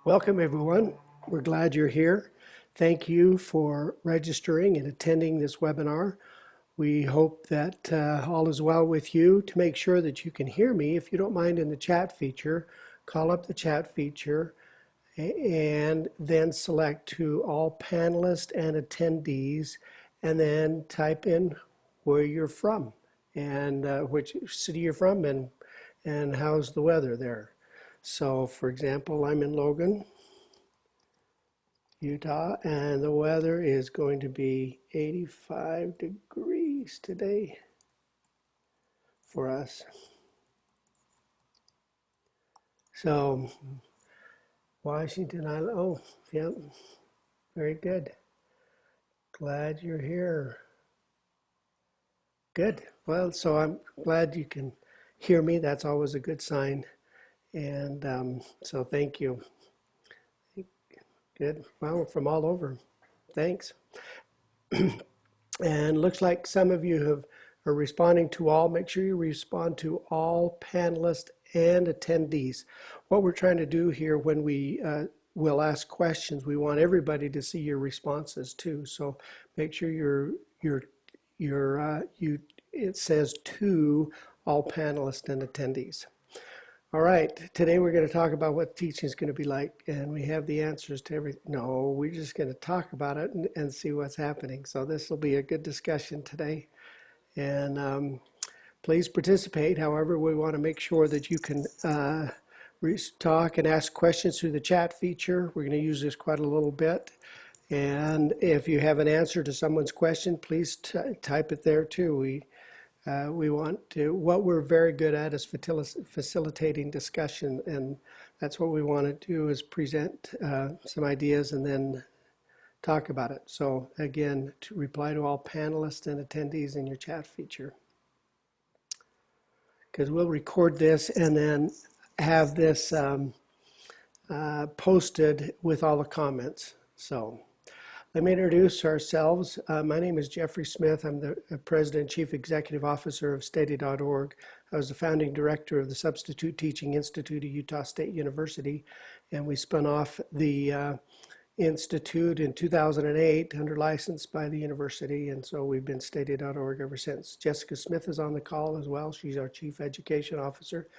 Welcome, everyone. We're glad you're here. Thank you for registering and attending this webinar. We hope that all is well with you. To make sure that you can hear me, if you don't mind, in the chat feature, call up the chat feature and then select to all panelists and attendees, and then type in where you're from and which city you're from and how's the weather there. So, for example, I'm in Logan, Utah, and the weather is going to be 85 degrees today for us. So, Washington Island, oh, yep, very good. Glad you're here. Good. Well, so I'm glad you can hear me. That's always a good sign. And so thank you. Good. Well, from all over. Thanks. And looks like some of you are responding to all. Make sure you respond to all panelists and attendees. What we're trying to do here when we will ask questions, we want everybody to see your responses too. So make sure it says to all panelists and attendees. All right, today we're going to talk about what teaching is going to be like, and we have the answers to everything. No, we're just going to talk about it and see what's happening. So this will be a good discussion today, and please participate. However, we want to make sure that you can talk and ask questions through the chat feature. We're going to use this quite a little bit, and if you have an answer to someone's question, please type it there too. We want to, what we're very good at is facilitating discussion, and that's what we want to do, is present some ideas and then talk about it. So again, to reply to all panelists and attendees in your chat feature. Because we'll record this and then have this posted with all the comments. So let me introduce ourselves. My name is Jeffrey Smith. I'm the President and Chief Executive Officer of STEDI.org. I was the founding director of the Substitute Teaching Institute at Utah State University, and we spun off the institute in 2008 under license by the university, and so we've been STEDI.org ever since. Jessica Smith is on the call as well. She's our Chief Education Officer.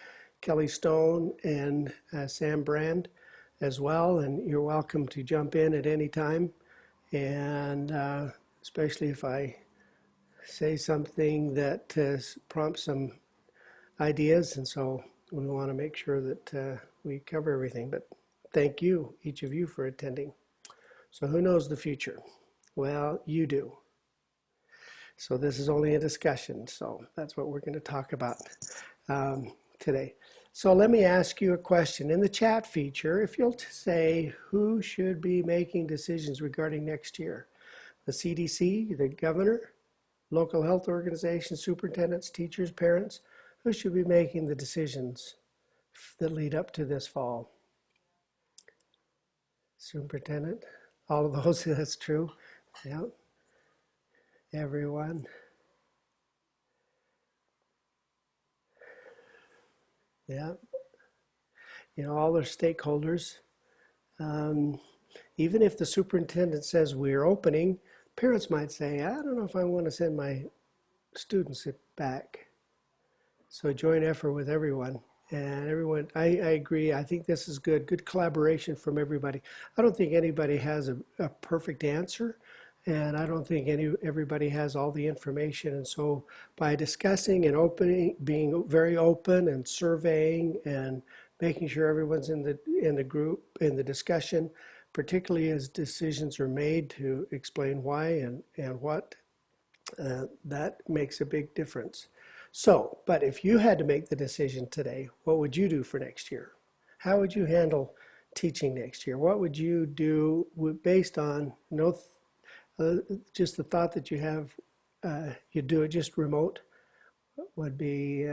Kelly Stone and Sam Brand as well, and you're welcome to jump in at any time. And especially if I say something that prompts some ideas, and so we want to make sure that we cover everything. But thank you, each of you, for attending. So who knows the future? Well, you do. So this is only a discussion, so that's what we're going to talk about today. So let me ask you a question. In the chat feature, if you'll say who should be making decisions regarding next year, the CDC, the governor, local health organizations, superintendents, teachers, parents, who should be making the decisions that lead up to this fall? Superintendent, all of those, that's true. Yeah, everyone. Yeah, you know, all their stakeholders. Even if the superintendent says we're opening, parents might say, I don't know if I want to send my students back. So a joint effort with everyone. And everyone, I agree. I think this is good collaboration from everybody. I don't think anybody has a perfect answer, and I don't think everybody has all the information. And so by discussing and being very open and surveying and making sure everyone's in the group, in the discussion, particularly as decisions are made to explain why and what, that makes a big difference. So, but if you had to make the decision today, what would you do for next year? How would you handle teaching next year? What would you do based on just the thought that you have, you do it just remote? Would be,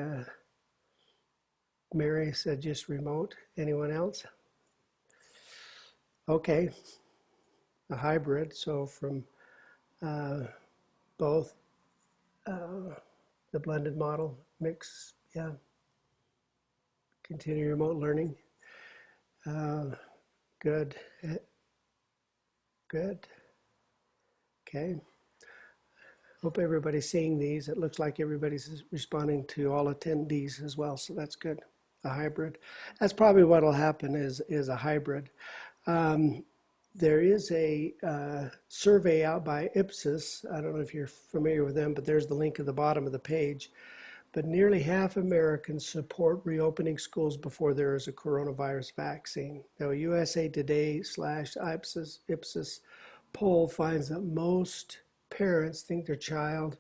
Mary said just remote. Anyone else? Okay, a hybrid, so from both the blended model, mix, yeah. Continue remote learning. Good. Good. Okay. Hope everybody's seeing these. It looks like everybody's responding to all attendees as well, so that's good. A hybrid. That's probably what will happen is a hybrid. There is a survey out by Ipsos. I don't know if you're familiar with them, but there's the link at the bottom of the page. But nearly half Americans support reopening schools before there is a coronavirus vaccine. Now, a USA Today / Ipsos poll finds that most parents think their child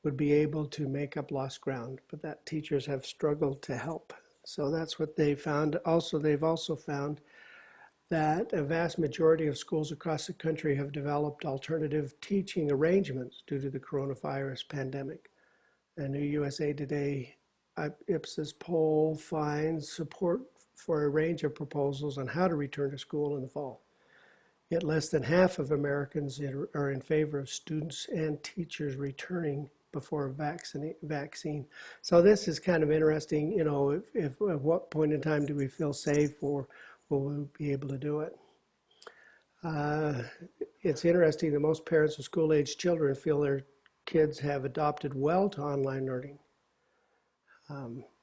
would be able to make up lost ground, but that teachers have struggled to help. So that's what they found. Also, they've also found that a vast majority of schools across the country have developed alternative teaching arrangements due to the coronavirus pandemic. A new USA Today Ipsos poll finds support for a range of proposals on how to return to school in the fall. Yet less than half of Americans are in favor of students and teachers returning before a vaccine. So this is kind of interesting, you know, if at what point in time do we feel safe, or will we be able to do it? It's interesting that most parents of school-age children feel their kids have adopted well to online learning.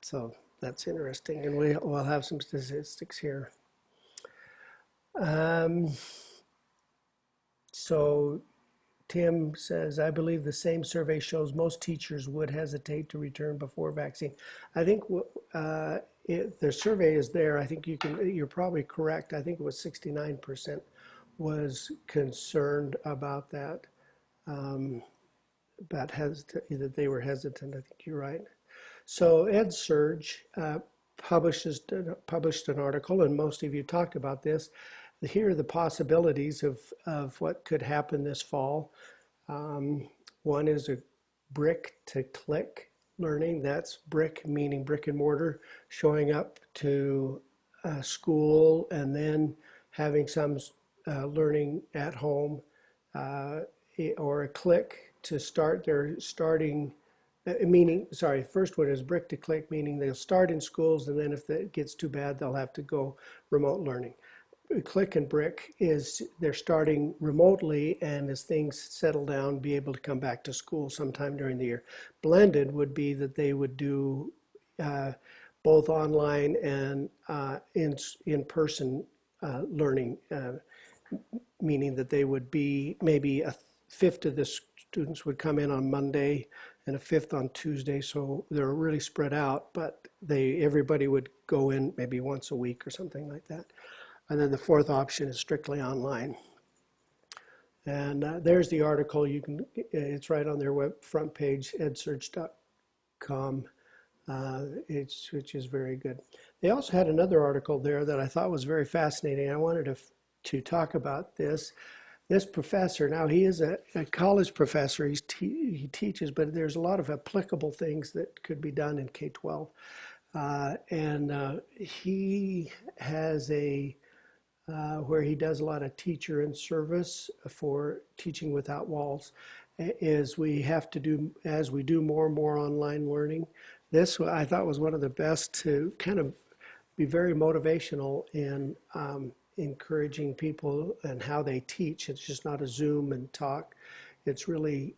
So that's interesting, and we'll have some statistics here. So Tim says, I believe the same survey shows most teachers would hesitate to return before vaccine. I think the survey is there. I think you're probably correct. I think it was 69% was concerned about that. That they were hesitant. I think you're right. So EdSurge published an article, and most of you talked about this. Here are the possibilities of what could happen this fall. One is a brick-to-click learning. That's brick, meaning brick and mortar, showing up to school and then having some learning at home, or a click to start. First one is brick to click, meaning they'll start in schools, and then if it gets too bad, they'll have to go remote learning. Click and brick is they're starting remotely, and as things settle down, be able to come back to school sometime during the year. Blended would be that they would do both online and in-person learning, meaning that they would be maybe a fifth of the students would come in on Monday and a fifth on Tuesday, so they're really spread out, but everybody would go in maybe once a week or something like that. And then the fourth option is strictly online. And there's the article. It's right on their front page, edsurge.com, which is very good. They also had another article there that I thought was very fascinating. I wanted to talk about this. This professor, now he is a college professor, he teaches, but there's a lot of applicable things that could be done in K-12. He has where he does a lot of teacher in service for teaching without walls, is we have to do, as we do more and more online learning. This I thought was one of the best to kind of be very motivational in encouraging people and how they teach. It's just not a Zoom and talk. It's really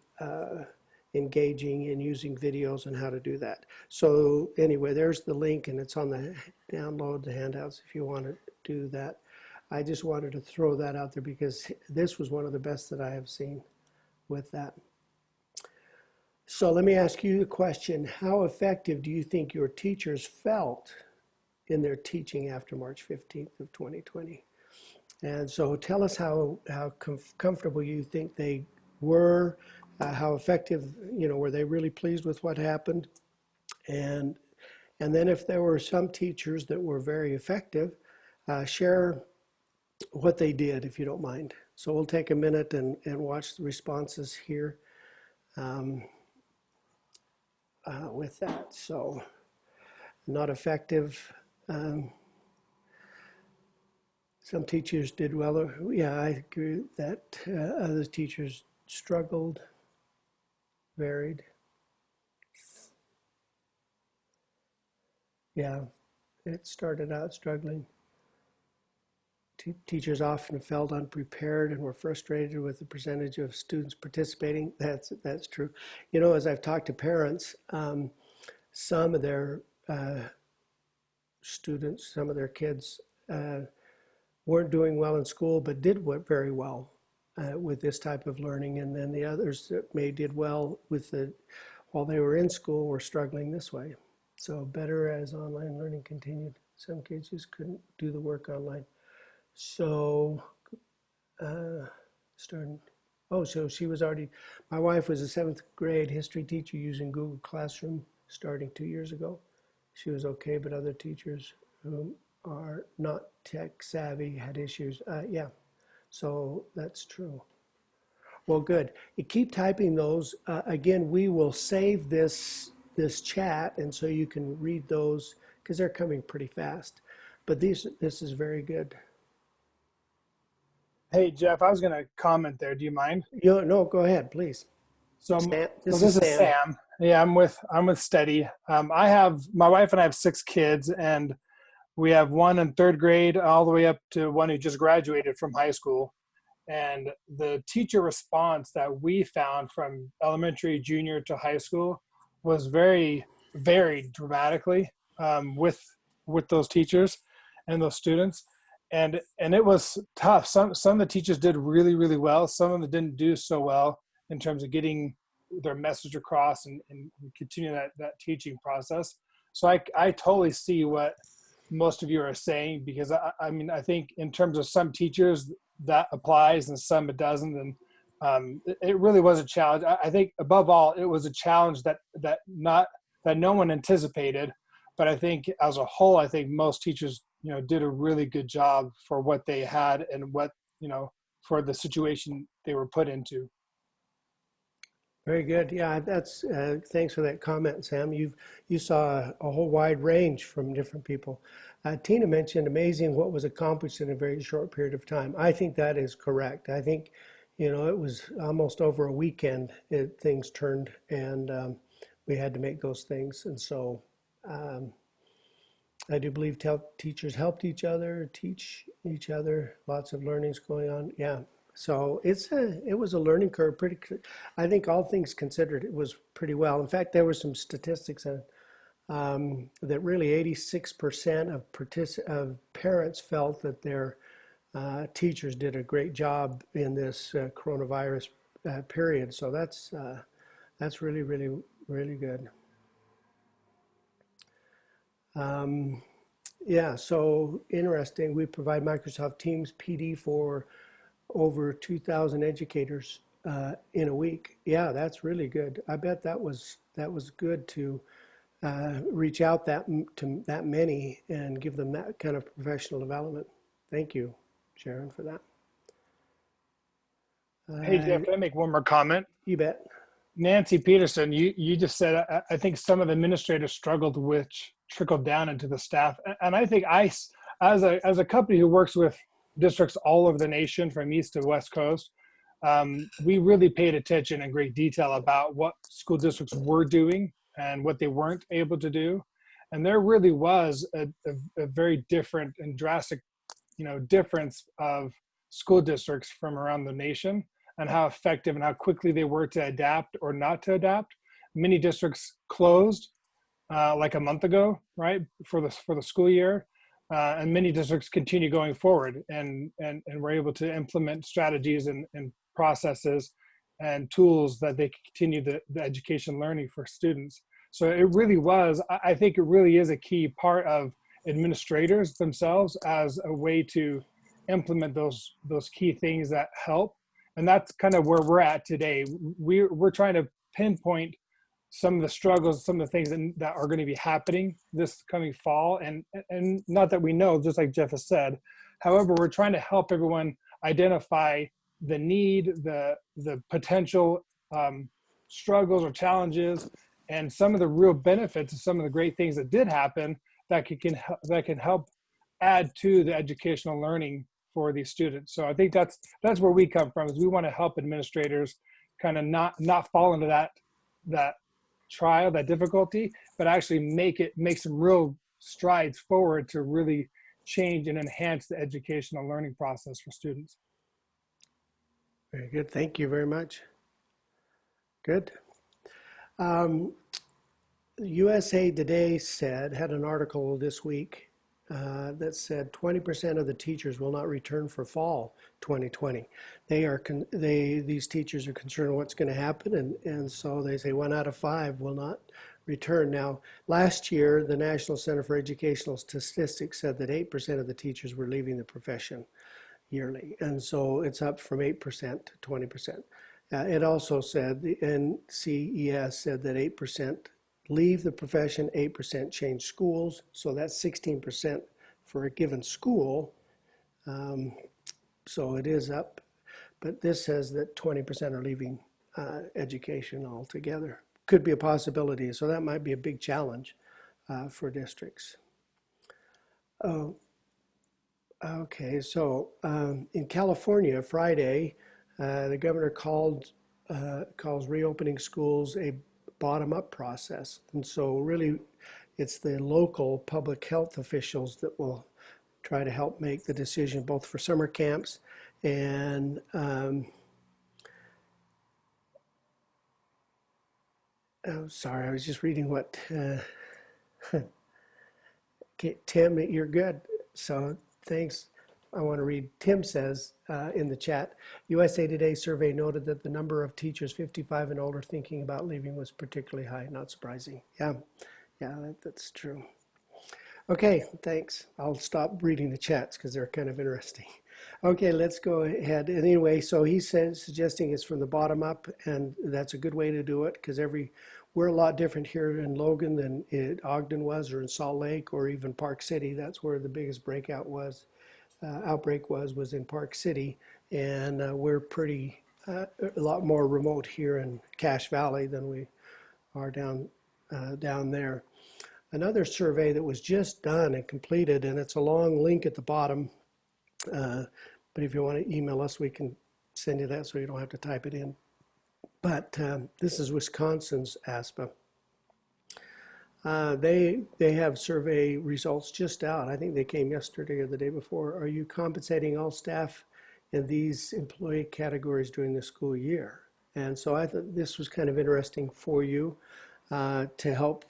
engaging and using videos and how to do that. So anyway, there's the link, and it's on the download the handouts if you want to do that. I just wanted to throw that out there because this was one of the best that I have seen with that. So let me ask you a question. How effective do you think your teachers felt in their teaching after March 15th of 2020? And so tell us how comfortable you think they were, how effective, were they really pleased with what happened? And then if there were some teachers that were very effective, share what they did, if you don't mind. So we'll take a minute and watch the responses here with that. So not effective. Some teachers did well. Yeah, I agree with that. Other teachers struggled, varied. Yeah, it started out struggling. Teachers often felt unprepared and were frustrated with the percentage of students participating. That's true. You know, as I've talked to parents, some of their students, some of their kids weren't doing well in school, but did very well with this type of learning. And then the others that did well with while they were in school were struggling this way. So better as online learning continued. Some kids just couldn't do the work online. So so she was already, my wife was a 7th grade history teacher using Google Classroom starting 2 years ago. She was okay, but other teachers who are not tech savvy had issues. Yeah, so that's true. Well, good. You keep typing those. Again, we will save this chat, and so you can read those because they're coming pretty fast. But this is very good. Hey, Jeff, I was going to comment there. Do you mind? No, go ahead, please. So Sam, this is Sam. Yeah, I'm with STEDI. My wife and I have 6 kids, and we have one in 3rd grade all the way up to one who just graduated from high school. And the teacher response that we found from elementary, junior to high school was very varied dramatically with those teachers and those students. And it was tough. Some of the teachers did really, really well. Some of them didn't do so well in terms of getting their message across and continue that teaching process. So I totally see what most of you are saying, because I mean, I think in terms of some teachers that applies and some it doesn't. And it really was a challenge. I think above all, it was a challenge that no one anticipated. But I think as a whole, I think most teachers, did a really good job for what they had and what, for the situation they were put into. Very good. Yeah, that's thanks for that comment, Sam. You saw a whole wide range from different people. Tina mentioned amazing what was accomplished in a very short period of time. I think that is correct. I think, it was almost over a weekend things turned, and we had to make those things. And so I do believe teachers helped each other, teach each other, lots of learnings going on. Yeah. So it was a learning curve. I think all things considered, it was pretty well. In fact, there were some statistics that really 86% of parents felt that their teachers did a great job in this coronavirus period. So that's really, really, really good. Yeah, so interesting. We provide Microsoft Teams PD for over 2,000 educators in a week. Yeah, that's really good. I bet that was good to reach out to that many and give them that kind of professional development. Thank you, Sharon, for that. Hey, Jeff, can I make one more comment? You bet. Nancy Peterson, you just said, I think some of the administrators struggled, which trickled down into the staff. And I think as a company who works with districts all over the nation from east to west coast, we really paid attention in great detail about what school districts were doing and what they weren't able to do. And there really was a very different and drastic, difference of school districts from around the nation, and how effective and how quickly they were to adapt or not to adapt. Many districts closed like a month ago, right, for the school year. And many districts continue going forward and were able to implement strategies and processes and tools that they continue the education learning for students. So it really was, I think it really is a key part of administrators themselves as a way to implement those key things that help. And that's kind of where we're at today. We're trying to pinpoint some of the struggles, some of the things that are going to be happening this coming fall. And not that we know, just like Jeff has said. However, we're trying to help everyone identify the need, the potential struggles or challenges, and some of the real benefits of some of the great things that did happen that can help add to the educational learning for these students. So I think that's where we come from, is we want to help administrators kind of not fall into that difficulty, but actually make some real strides forward to really change and enhance the educational learning process for students. Very good. Thank you very much. Good. USA Today had an article this week that said 20% of the teachers will not return for fall 2020. These teachers are concerned what's going to happen, and so they say 1 out of 5 will not return. Now, last year, the National Center for Educational Statistics said that 8% of the teachers were leaving the profession yearly, and so it's up from 8% to 20%. It also said, the NCES said that 8% leave the profession, 8% change schools, so that's 16% for a given school. So it is up, but this says that 20% are leaving education altogether. Could be a possibility, so that might be a big challenge for districts. Oh, okay, so in California, Friday, the governor calls reopening schools a bottom-up process. And so really, it's the local public health officials that will try to help make the decision, both for summer camps and oh, sorry, I was just reading what okay, Tim, you're good. So thanks. I want to read, Tim says in the chat, USA Today survey noted that the number of teachers 55 and older thinking about leaving was particularly high. Not surprising. Yeah, that's true. Okay, thanks. I'll stop reading the chats because they're kind of interesting. Okay, let's go ahead. Anyway, so he says, suggesting it's from the bottom up, and that's a good way to do it because we're a lot different here in Logan than Ogden was, or in Salt Lake, or even Park City. That's where the biggest outbreak was in Park City, and we're pretty a lot more remote here in Cache Valley than we are down there. Another survey that was just done and completed, and it's a long link at the bottom, but if you want to email us, we can send you that so you don't have to type it in. But this is Wisconsin's ASPA. They have survey results just out. I think they came yesterday or the day before. Are you compensating all staff in these employee categories during the school year? And so I thought this was kind of interesting for you to help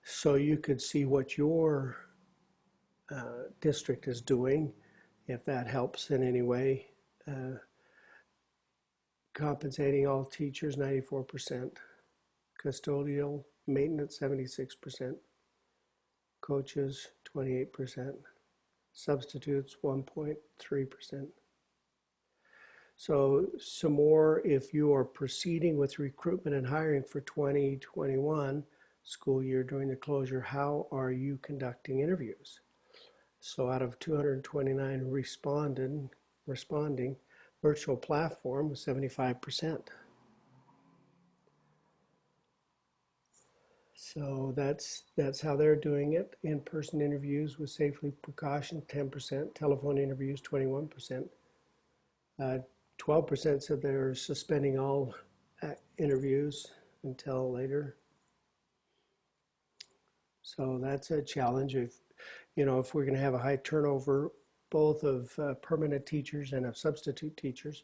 so you could see what your district is doing, if that helps in any way. Compensating all teachers, 94%. Custodial maintenance, 76%. Coaches, 28%. Substitutes, 1.3%. So some more, if you are proceeding with recruitment and hiring for 2021 school year during the closure, how are you conducting interviews? So out of 229 responding, virtual platform was 75%. So that's how they're doing it. In-person interviews with safety precaution, 10%. Telephone interviews, 21%. 12% said they're suspending all interviews until later. So that's a challenge. If we're going to have a high turnover, both of permanent teachers and of substitute teachers,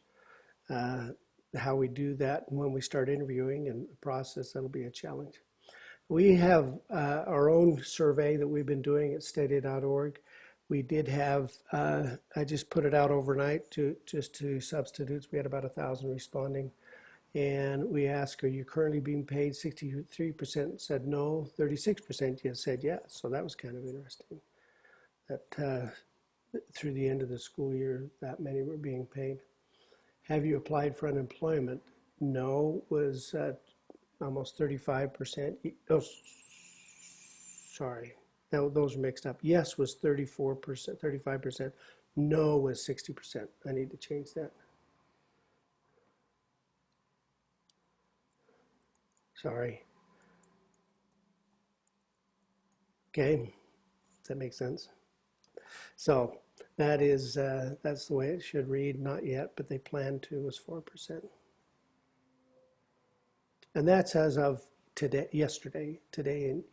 how we do that and when we start interviewing and the process, that'll be a challenge. We have our own survey that we've been doing at STEDI.org. We did have, I just put it out overnight to substitutes. We had about 1,000 responding. And we asked, are you currently being paid? 63% said no, 36% said yes. So that was kind of interesting. That through the end of the school year, that many were being paid. Have you applied for unemployment? No was almost 35%. Oh, sorry, those are mixed up. Yes was 34%, 35%. No was 60%. I need to change that. Sorry. Okay, does that make sense? So that is that's the way it should read. Not yet, but they plan to was 4%. And that's as of today, yesterday and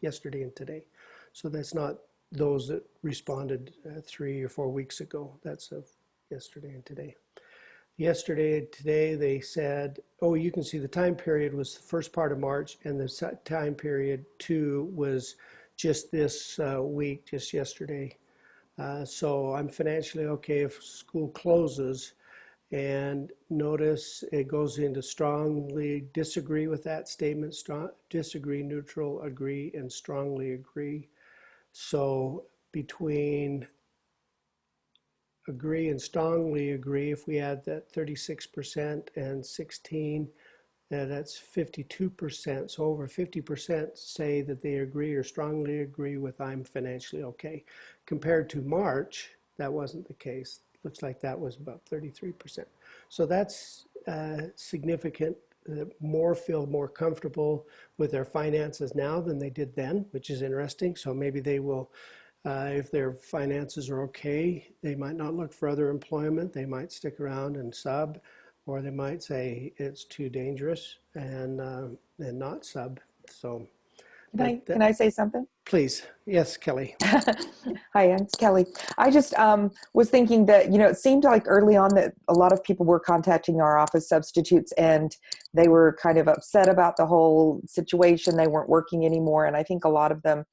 today. So that's not those that responded 3 or 4 weeks ago. That's of yesterday and today. Yesterday and today they said, oh, you can see the time period was the first part of March, and the time period 2 was just this week, just yesterday. So I'm financially okay if school closes. And notice it goes into strongly disagree with that statement, disagree, neutral, agree, and strongly agree. So between agree and strongly agree, if we add that 36% and 16, that's 52%. So over 50% say that they agree or strongly agree with I'm financially okay. Compared to March, that wasn't the case. Looks like that was about 33%. So that's significant. More feel more comfortable with their finances now than they did then, which is interesting. So maybe they will, if their finances are okay, they might not look for other employment. They might stick around and sub, or they might say it's too dangerous and not sub. So, Can I say something? Please, yes, Kelly. Hi, it's Kelly. I just was thinking that, it seemed like early on that a lot of people were contacting our office substitutes and they were kind of upset about the whole situation. They weren't working anymore. And I think a lot of them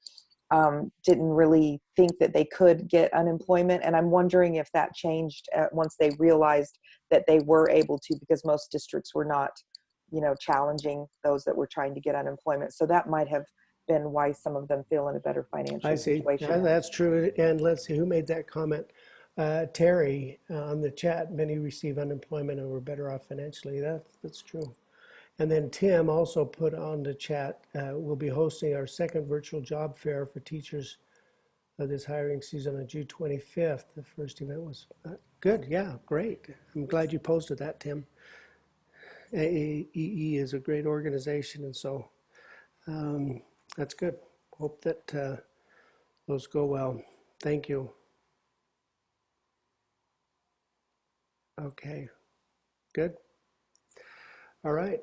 didn't really think that they could get unemployment. And I'm wondering if that changed once they realized that they were able to, because most districts were not, challenging those that were trying to get unemployment. So that might have been why some of them feel in a better financial situation. Yeah, that's true. And let's see who made that comment. Terry on the chat, many receive unemployment and were better off financially. That's true. And then Tim also put on the chat, we'll be hosting our second virtual job fair for teachers of this hiring season on June 25th. The first event was good. Yeah, great. I'm glad you posted that, Tim. AAEE is a great organization, and so that's good. Hope that those go well. Thank you. Okay, good. All right.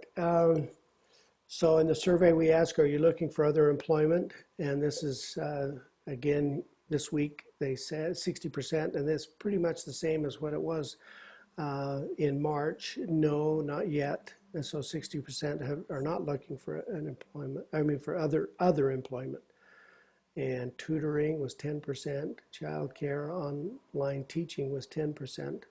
So in the survey we ask, are you looking for other employment? And this is, again, this week they said 60%, and that's pretty much the same as what it was in March. No, not yet. And so 60% are not looking for an employment, for other employment. And tutoring was 10%, childcare, online teaching was 10%.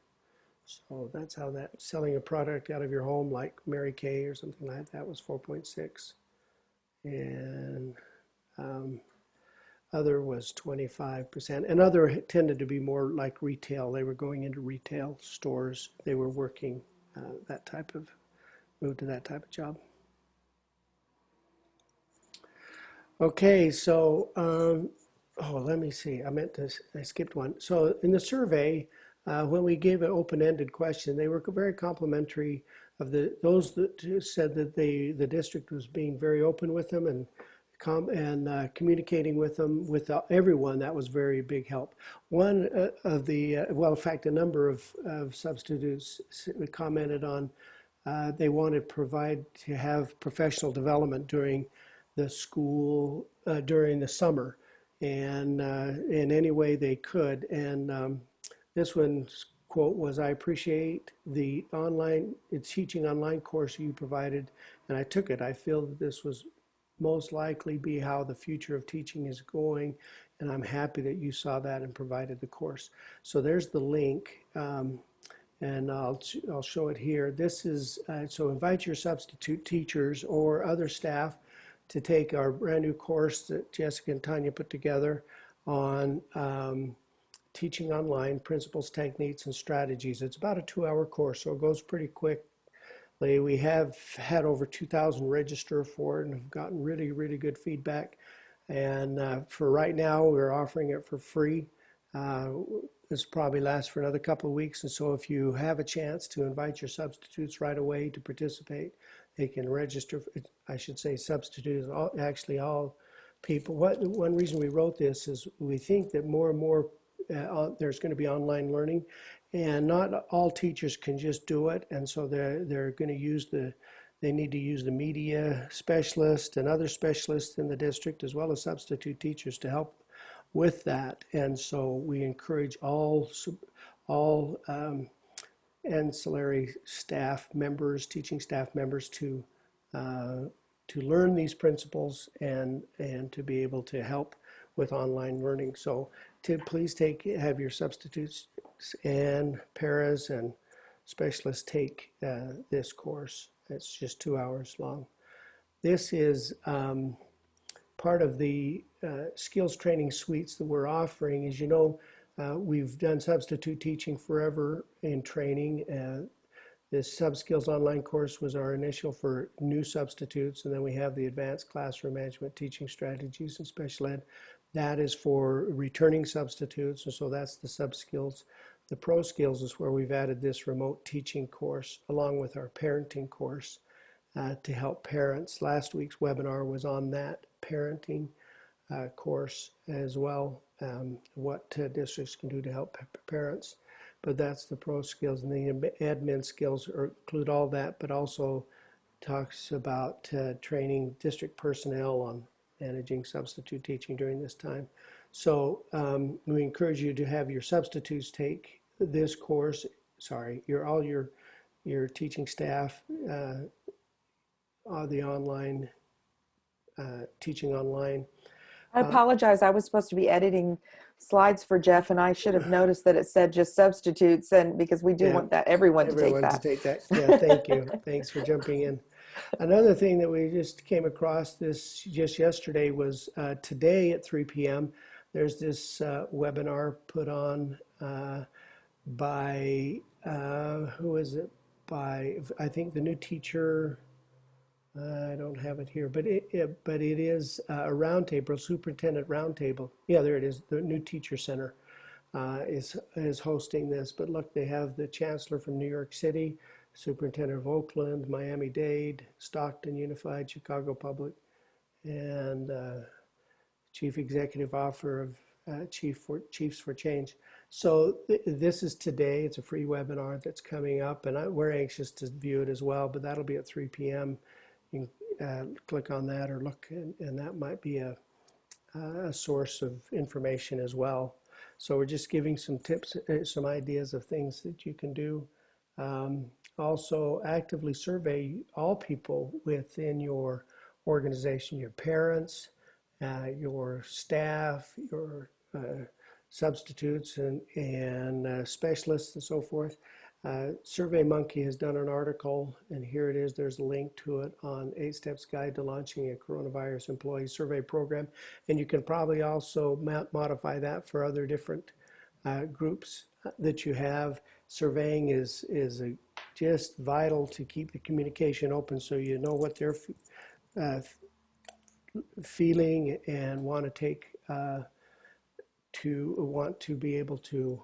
So that's how that, selling a product out of your home like Mary Kay or something like that was 4.6. And other was 25%. And other tended to be more like retail. They were going into retail stores. They were working moved to that type of job. Okay, so, let me see. I skipped one. So in the survey, when we gave an open-ended question, they were very complimentary of those that said that the district was being very open with them and communicating with them, with everyone. That was very big help. One of the, in fact, a number of substitutes commented on they wanted to have professional development during the school, during the summer, and in any way they could. And this one's quote was, I appreciate the teaching online course you provided, and I took it. I feel that this was most likely be how the future of teaching is going, and I'm happy that you saw that and provided the course. So there's the link, and I'll show it here. This is, so invite your substitute teachers or other staff to take our brand new course that Jessica and Tanya put together on teaching online, principles, techniques, and strategies. It's about a 2-hour course, so it goes pretty quick. We have had over 2,000 register for it and have gotten really, really good feedback. And for right now, we're offering it for free. This probably lasts for another couple of weeks. And so if you have a chance to invite your substitutes right away to participate, they can register. I should say substitutes, actually all people. One reason we wrote this is we think that more and more there's going to be online learning, and not all teachers can just do it. And so they're going to use they need to use the media specialist and other specialists in the district, as well as substitute teachers, to help with that. And so we encourage all ancillary staff members, teaching staff members to learn these principles and to be able to help with online learning. So please have your substitutes and paras and specialists take this course. It's just 2 hours long. This is part of the skills training suites that we're offering. As you know, we've done substitute teaching forever in training. This SubSkills online course was our initial for new substitutes, and then we have the Advanced Classroom Management Teaching Strategies and Special Ed. That is for returning substitutes, and so that's the SubSkills. The Pro Skills is where we've added this remote teaching course along with our parenting course to help parents. Last week's webinar was on that parenting course as well, what districts can do to help parents. But that's the Pro Skills, and the admin skills include all that, but also talks about training district personnel on managing substitute teaching during this time. So we encourage you to have your substitutes take this course. Sorry, all your teaching staff, the online teaching online. I apologize. I was supposed to be editing slides for Jeff, and I should have noticed that it said just substitutes, and because we do want that everyone to take that. Yeah, thank you. Thanks for jumping in. Another thing that we just came across this just yesterday was today at 3 p.m. There's this webinar put on by who is it? By I think the new teacher. I don't have it here, but it is a roundtable, Superintendent Roundtable. Yeah, there it is. The New Teacher Center is hosting this. But look, they have the Chancellor from New York City, Superintendent of Oakland, Miami-Dade, Stockton Unified, Chicago Public, and Chief Executive Officer of Chiefs for Change. So this is today. It's a free webinar that's coming up, and we're anxious to view it as well. But that'll be at 3 p.m. You can click on that or look, and that might be a source of information as well. So we're just giving some tips, some ideas of things that you can do. Also, actively survey all people within your organization, your parents, your staff, your substitutes and specialists and so forth. SurveyMonkey has done an article, and here it is. There's a link to it on 8 Steps Guide to Launching a Coronavirus Employee Survey Program. And you can probably also modify that for other different groups that you have. Surveying is just vital to keep the communication open so you know what they're feeling and want to take to be able to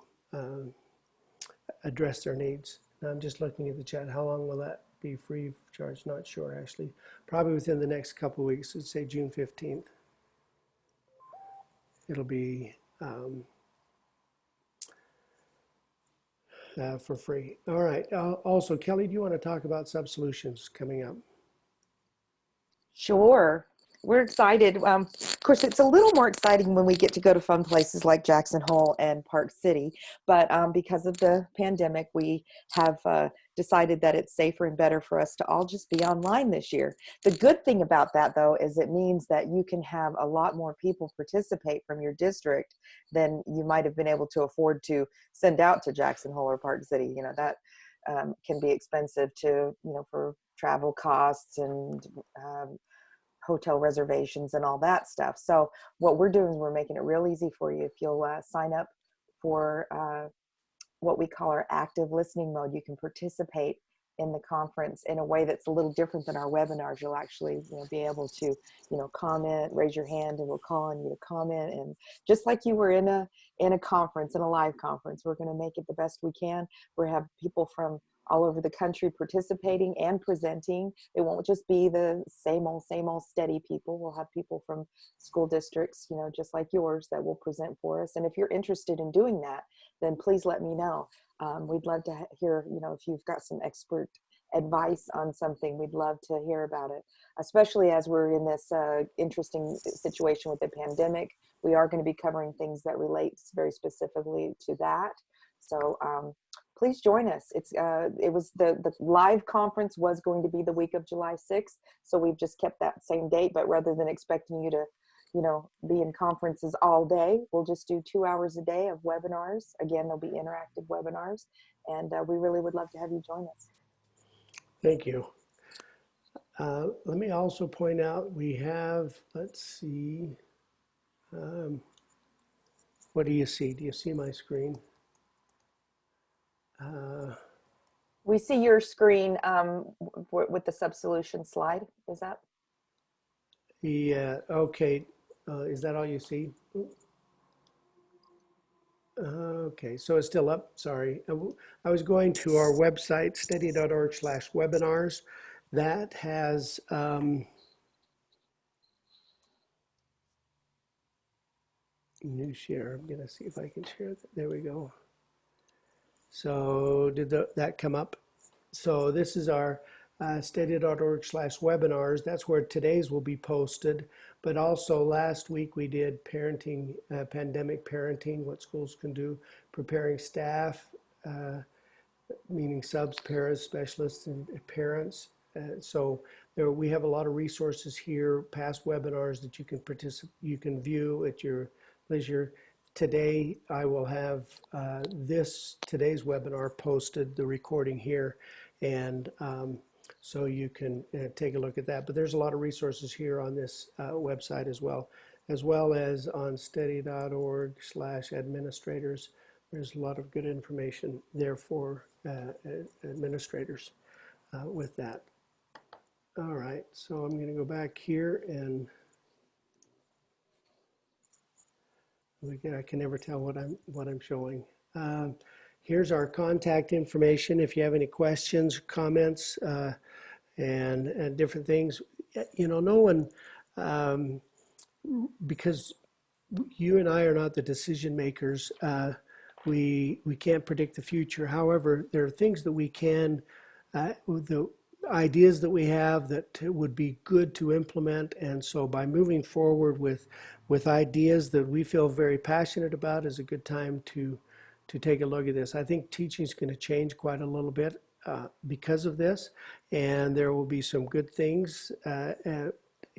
address their needs. Now I'm just looking at the chat. How long will that be free of charge? Not sure, actually. Probably within the next couple of weeks. Let's say June 15th. It'll be for free. All right. Also, Kelly, do you want to talk about SubSolutions coming up? Sure. We're excited. Of course, it's a little more exciting when we get to go to fun places like Jackson Hole and Park City. But because of the pandemic, we have decided that it's safer and better for us to all just be online this year. The good thing about that, though, is it means that you can have a lot more people participate from your district than you might have been able to afford to send out to Jackson Hole or Park City. You know, that can be expensive for travel costs and hotel reservations and all that stuff. So what we're doing is we're making it real easy for you. If you'll sign up for what we call our active listening mode, you can participate in the conference in a way that's a little different than our webinars. You'll actually be able to comment, raise your hand, and we'll call on you to comment. And just like you were in a conference, in a live conference, we're going to make it the best we can. We have people from all over the country participating and presenting. It won't just be the same old STEDI people. We'll have people from school districts, just like yours, that will present for us. And if you're interested in doing that, then please let me know. We'd love to hear, if you've got some expert advice on something, we'd love to hear about it, especially as we're in this interesting situation with the pandemic. We are going to be covering things that relate very specifically to that. So please join us. It was the live conference was going to be the week of July 6th. So we've just kept that same date, but rather than expecting you to, be in conferences all day, we'll just do 2 hours a day of webinars. Again, there'll be interactive webinars, and we really would love to have you join us. Thank you. Let me also point out we have, let's see, what do you see? Do you see my screen? We see your screen with the SubSolutions slide. Is that? Yeah, okay. Is that all you see? Okay, so it's still up, sorry. I was going to our website, stedi.org/webinars. That has, new share. I'm gonna see if I can share that. There we go. So did that come up? So this is our stedi.org/webinars. That's where today's will be posted. But also last week we did parenting, pandemic parenting, what schools can do, preparing staff, meaning subs, paras, specialists, and parents. So we have a lot of resources here, past webinars that you can you can view at your leisure. Today, I will have today's webinar posted, the recording here, and so you can take a look at that. But there's a lot of resources here on this website as well as on stedi.org/administrators. There's a lot of good information there for administrators with that. All right, so I'm going to go back here and I can never tell what I'm showing. Here's our contact information. If you have any questions, comments, and different things, no one, because you and I are not the decision makers. We can't predict the future. However, there are things that we can, the ideas that we have that would be good to implement. And so by moving forward with ideas that we feel very passionate about is a good time to take a look at this. I think teaching is going to change quite a little bit because of this, and there will be some good things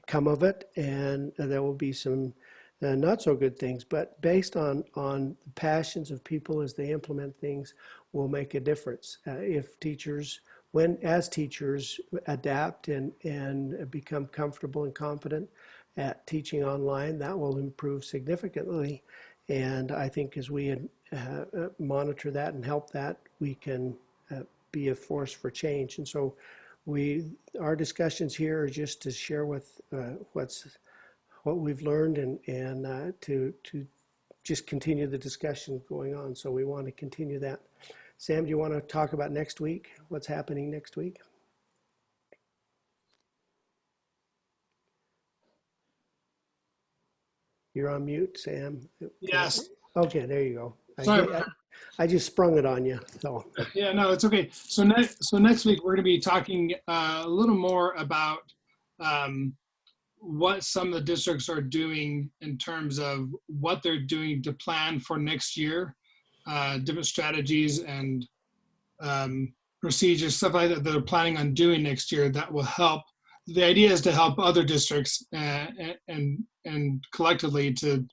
come of it, and there will be some not so good things, but based on the passions of people as they implement things will make a difference. If teachers, as teachers adapt and become comfortable and confident at teaching online, that will improve significantly. And I think as we monitor that and help that, we can be a force for change. And so our discussions here are just to share with what we've learned and to just continue the discussion going on. So we want to continue that. Sam, do you want to talk about next week? What's happening next week? You're on mute, Sam. Yes. Okay, there you go. Sorry. I just sprung it on you. So. Yeah, no, it's okay. So next week we're going to be talking a little more about what some of the districts are doing in terms of what they're doing to plan for next year, different strategies and procedures, stuff like that they're planning on doing next year that will help. The idea is to help other districts and collectively to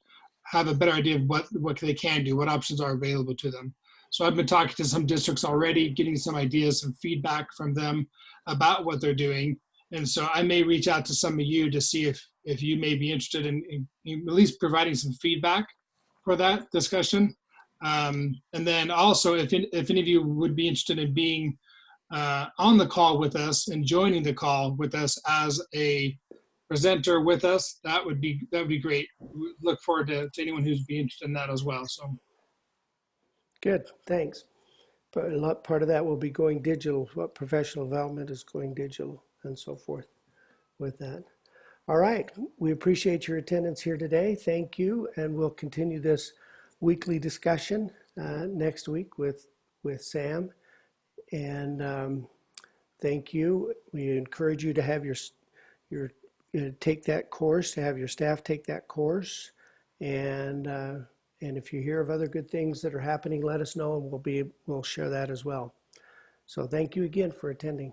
have a better idea of what they can do, what options are available to them. So I've been talking to some districts already, getting some ideas, some feedback from them about what they're doing. And so I may reach out to some of you to see if you may be interested in at least providing some feedback for that discussion. And then also, if any of you would be interested in being on the call with us and joining the call with us as a presenter with us, that would be great. We look forward to anyone who's be interested in that as well. So good, thanks. But a part of that will be going digital. What professional development is going digital and so forth with that. All right, we appreciate your attendance here today. Thank you, and we'll continue this weekly discussion next week with Sam. And thank you. We encourage you to have your take that course, to have your staff take that course, and if you hear of other good things that are happening, let us know, and we'll share that as well. So thank you again for attending.